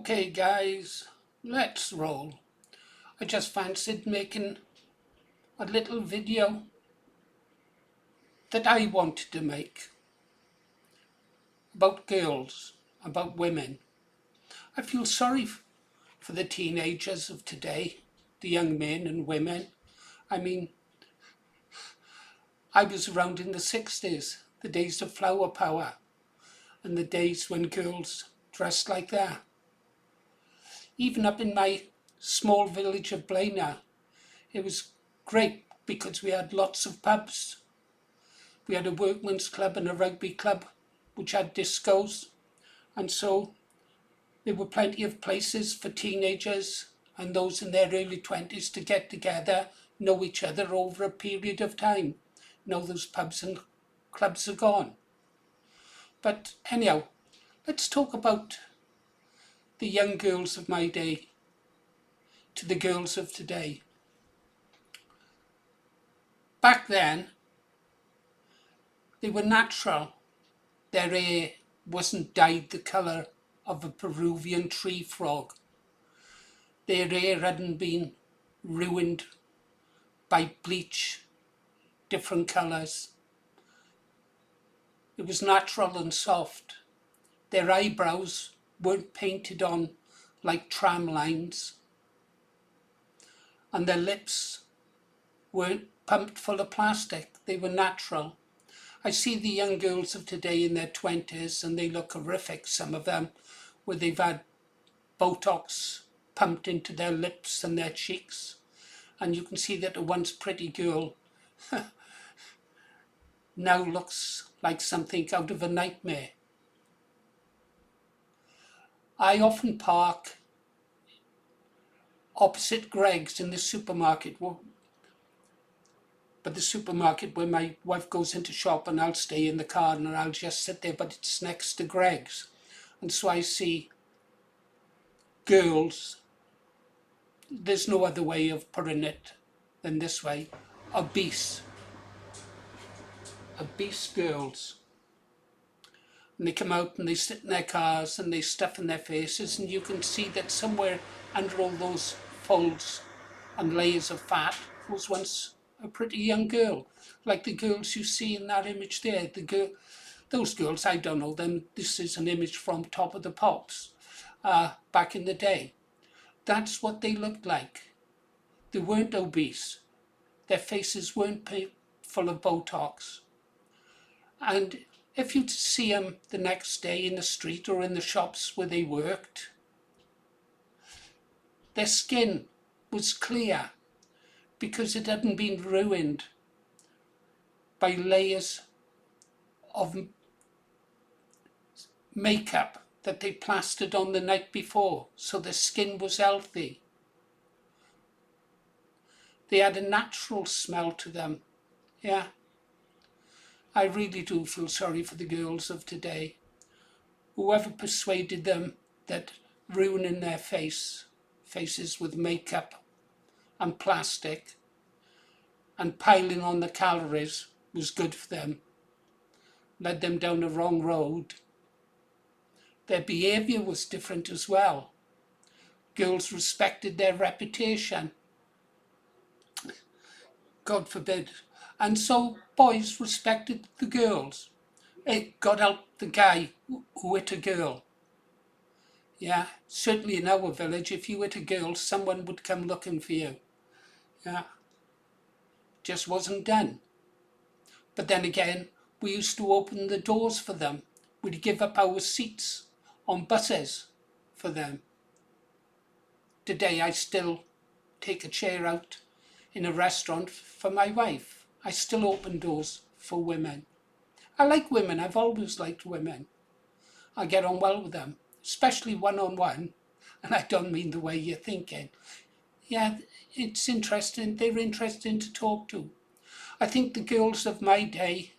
Okay guys, let's roll. I just fancied making a little video that I wanted to make about girls, about women. I feel sorry for the teenagers of today, the young men and women. I mean, I was around in the 60's, the days of flower power, and the days when girls dressed like that. Even up in my small village of Blaenau, it was great because we had lots of pubs. We had a workman's club and a rugby club which had discos, and so there were plenty of places for teenagers and those in their early 20s to get together, know each other over a period of time. Now those pubs and clubs are gone. But anyhow, let's talk about the young girls of my day to the girls of today. Back then, they were natural. Their hair wasn't dyed the colour of a Peruvian tree frog. Their hair hadn't been ruined by bleach, different colours. It was natural and soft. Their eyebrows weren't painted on like tram lines, and their lips weren't pumped full of plastic. They were natural. I see the young girls of today in their 20s and they look horrific, some of them, where they've had Botox pumped into their lips and their cheeks. And you can see that a once pretty girl now looks like something out of a nightmare. I often park opposite Greg's in the supermarket, but the supermarket where my wife goes into shop, and I'll stay in the car and I'll just sit there, but it's next to Greg's. And so I see girls, there's no other way of putting it than this way, obese girls. And they come out and they sit in their cars and they stuff in their faces, and you can see that somewhere under all those folds and layers of fat was once a pretty young girl, like the girls you see in that image there. Those girls, I don't know them. This is an image from Top of the Pops back in the day. That's what they looked like. They weren't obese. Their faces weren't full of Botox. And if you'd see them the next day in the street or in the shops where they worked, their skin was clear because it hadn't been ruined by layers of makeup that they plastered on the night before, so their skin was healthy. They had a natural smell to them. Yeah, I really do feel sorry for the girls of today. Whoever persuaded them that ruining their faces with makeup and plastic and piling on the calories was good for them, led them down the wrong road. Their behaviour was different as well. Girls respected their reputation. God forbid. And so boys respected the girls. God help the guy who hit a girl. Yeah, certainly in our village, if you hit a girl, someone would come looking for you. Yeah, just wasn't done. But then again, we used to open the doors for them. We'd give up our seats on buses for them. Today, I still take a chair out in a restaurant for my wife. I still open doors for women. I like women. I've always liked women. I get on well with them, especially one-on-one. And I don't mean the way you're thinking. Yeah, it's interesting. They're interesting to talk to. I think the girls of my day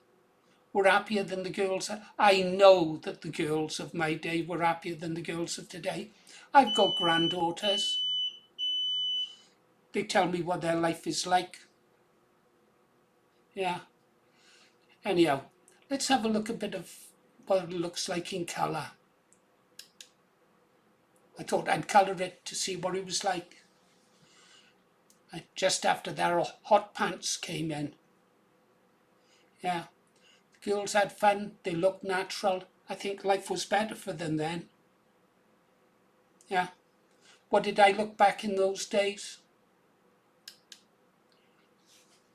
were happier than the girls. I know that the girls of my day were happier than the girls of today. I've got granddaughters. They tell me what their life is like. Yeah. Anyhow, let's have a look a bit of what it looks like in colour. I thought I'd colour it to see what it was like. And just after that, hot pants came in. Yeah, the girls had fun, they looked natural. I think life was better for them then. Yeah. What did I look back in those days?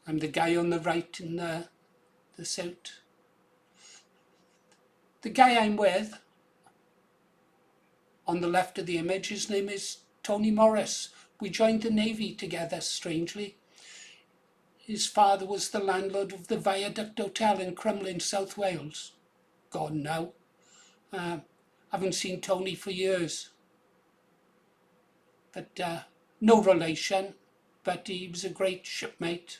I'm the guy on the right in the suit. The guy I'm with, on the left of the image, his name is Tony Morris. We joined the Navy together, strangely. His father was the landlord of the Viaduct Hotel in Crumlin, South Wales. Gone now. Haven't seen Tony for years. But no relation, but he was a great shipmate.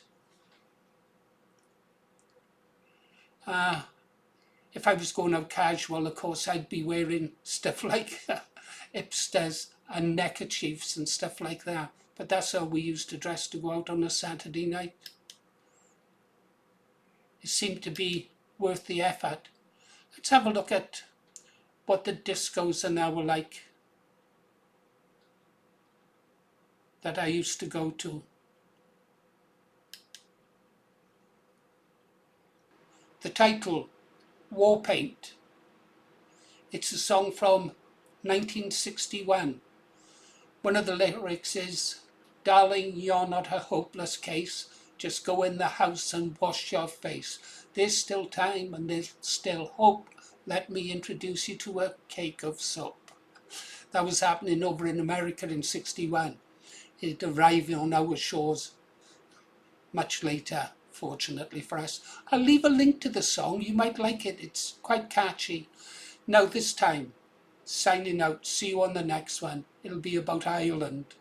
If I was going out casual, of course, I'd be wearing stuff like hipsters and neckerchiefs and stuff like that. But that's how we used to dress to go out on a Saturday night. It seemed to be worth the effort. Let's have a look at what the discos are now like that I used to go to. The title, Warpaint. It's a song from 1961. One of the lyrics is, "Darling, you're not a hopeless case. Just go in the house and wash your face. There's still time and there's still hope. Let me introduce you to a cake of soap." That was happening over in America in 61. It arrived on our shores much later, fortunately for us. I'll leave a link to the song. You might like it. It's quite catchy. Now this time, signing out. See you on the next one. It'll be about Ireland.